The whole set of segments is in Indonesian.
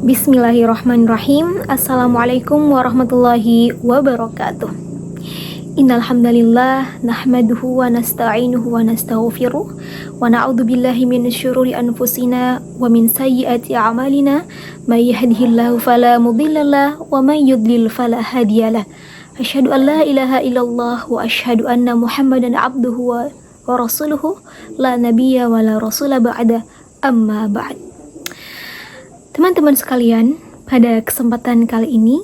Bismillahirrahmanirrahim. Assalamualaikum warahmatullahi wabarakatuh. Innal hamdalillah nahmaduhu wa nasta'inuhu wa nastaghfiruh wa na'udzu billahi minasyururi anfusina wa min sayyiati a'malina may yahdihillahu fala mudhillalah wa may yudlil fala hadiyalah. Asyhadu an la ilaha illallah wa asyhadu anna Muhammadan abduhu wa rasuluhu la nabiyya wa la rasula ba'da amma ba'd. Teman-teman sekalian, pada kesempatan kali ini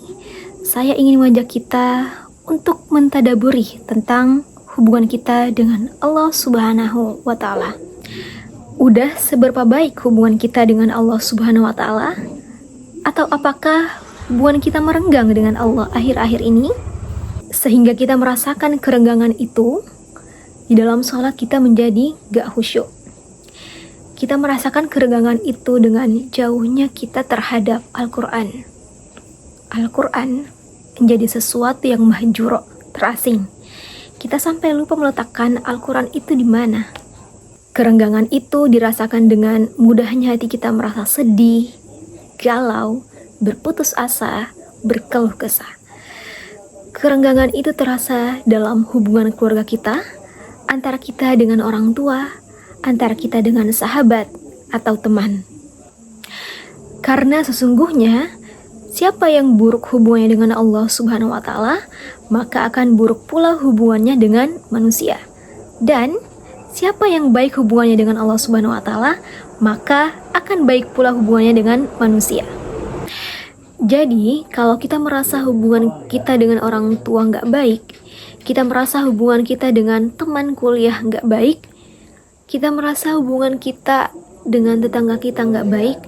saya ingin mengajak kita untuk mentadaburi tentang hubungan kita dengan Allah Subhanahu wa Ta'ala. Udah seberapa baik hubungan kita dengan Allah Subhanahu wa Ta'ala? Atau apakah hubungan kita merenggang dengan Allah akhir-akhir ini? Sehingga kita merasakan kerenggangan itu di dalam sholat kita menjadi gak khusyuk. Kita merasakan kerenggangan itu dengan jauhnya kita terhadap Al-Quran. Al-Quran menjadi sesuatu yang mahjur, terasing. Kita sampai lupa meletakkan Al-Quran itu di mana. Kerenggangan itu dirasakan dengan mudahnya hati kita merasa sedih, galau, berputus asa, berkeluh kesah. Kerenggangan itu terasa dalam hubungan keluarga kita, antara kita dengan orang tua, antara kita dengan sahabat atau teman. Karena sesungguhnya siapa yang buruk hubungannya dengan Allah Subhanahu wa Ta'ala, maka akan buruk pula hubungannya dengan manusia. Dan siapa yang baik hubungannya dengan Allah Subhanahu wa Ta'ala, maka akan baik pula hubungannya dengan manusia. Jadi, kalau kita merasa hubungan kita dengan orang tua nggak baik, kita merasa hubungan kita dengan teman kuliah nggak baik, kita merasa hubungan kita dengan tetangga kita nggak baik,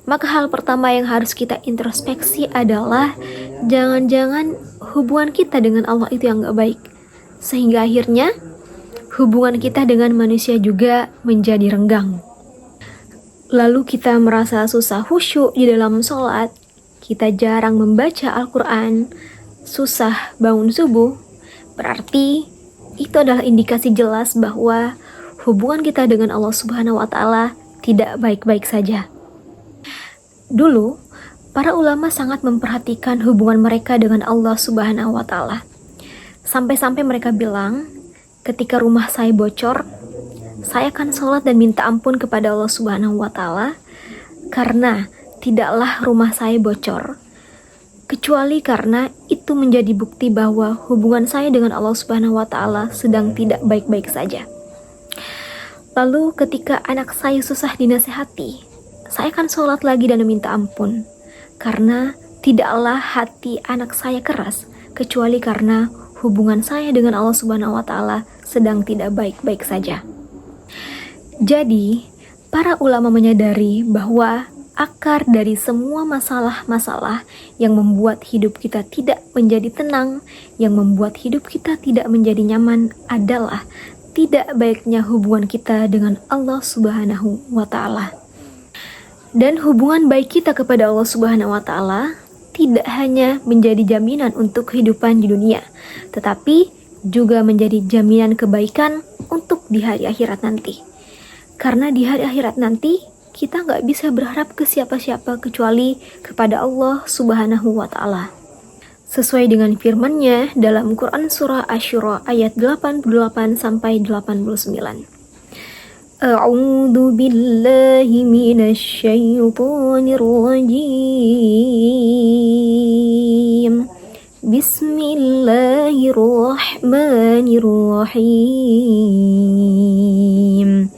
maka hal pertama yang harus kita introspeksi adalah jangan-jangan hubungan kita dengan Allah itu yang nggak baik. Sehingga akhirnya hubungan kita dengan manusia juga menjadi renggang. Lalu kita merasa susah khusyuk di dalam sholat, kita jarang membaca Al-Quran, susah bangun subuh, berarti itu adalah indikasi jelas bahwa hubungan kita dengan Allah Subhanahu wa Ta'ala tidak baik-baik saja. Dulu, para ulama sangat memperhatikan hubungan mereka dengan Allah Subhanahu wa Ta'ala. Sampai-sampai mereka bilang, ketika rumah saya bocor, saya akan sholat dan minta ampun kepada Allah Subhanahu wa Ta'ala, karena tidaklah rumah saya bocor, kecuali karena itu menjadi bukti bahwa hubungan saya dengan Allah Subhanahu wa Ta'ala sedang tidak baik-baik saja. Lalu ketika anak saya susah dinasihati, saya akan sholat lagi dan meminta ampun. Karena tidaklah hati anak saya keras, kecuali karena hubungan saya dengan Allah Subhanahu wa Ta'ala sedang tidak baik-baik saja. Jadi, para ulama menyadari bahwa akar dari semua masalah-masalah yang membuat hidup kita tidak menjadi tenang, yang membuat hidup kita tidak menjadi nyaman adalah tidak baiknya hubungan kita dengan Allah Subhanahu wa Ta'ala. Dan hubungan baik kita kepada Allah Subhanahu wa Ta'ala tidak hanya menjadi jaminan untuk kehidupan di dunia, tetapi juga menjadi jaminan kebaikan untuk di hari akhirat nanti. Karena di hari akhirat nanti kita gak bisa berharap ke siapa-siapa kecuali kepada Allah Subhanahu wa Ta'ala. Sesuai dengan firman-Nya dalam Quran surah Asy-Syura ayat 88 sampai 89. A'udzu billahi minasy syaithanir rajim. Bismillahirrahmanirrahim.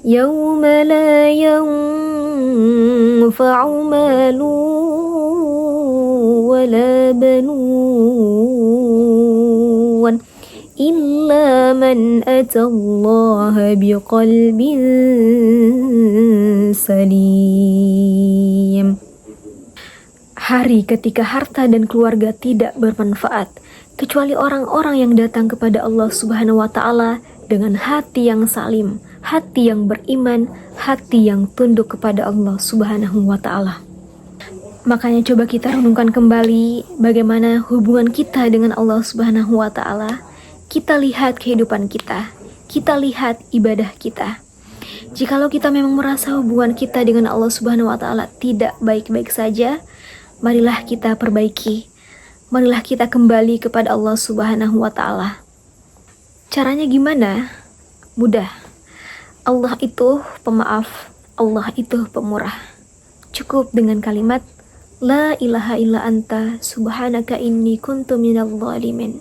Yauma la yanfa'u malun ولا بنون إلا من أتى الله بقلب سليم. Hari ketika harta dan keluarga tidak bermanfaat, kecuali orang-orang yang datang kepada Allah Subhanahu wa Ta'ala dengan hati yang salim, hati yang beriman, hati yang tunduk kepada Allah Subhanahu wa Ta'ala. Makanya coba kita renungkan kembali bagaimana hubungan kita dengan Allah Subhanahu wa Ta'ala. Kita lihat kehidupan kita lihat ibadah kita. Jikalau kita memang merasa hubungan kita dengan Allah Subhanahu wa taala tidak baik-baik saja, marilah kita perbaiki. Marilah kita kembali kepada Allah Subhanahu wa taala. Caranya gimana? Mudah. Allah itu pemaaf, Allah itu pemurah. Cukup dengan kalimat La ilaha illa anta subhanaka inni kuntu minal zalimin.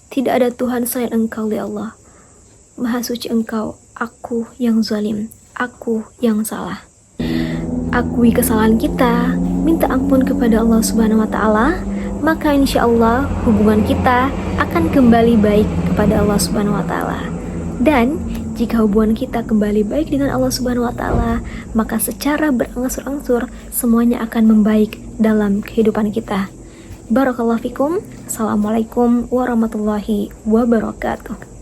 Tidak ada Tuhan selain Engkau, ya Allah. Maha suci Engkau, aku yang zalim, aku yang salah. Akui kesalahan kita, minta ampun kepada Allah Subhanahu wa taala, maka insya Allah hubungan kita akan kembali baik kepada Allah Subhanahu wa taala. Dan jika hubungan kita kembali baik dengan Allah Subhanahu wa taala, maka secara berangsur-angsur semuanya akan membaik dalam kehidupan kita. Barakallahu fikum. Assalamualaikum warahmatullahi wabarakatuh.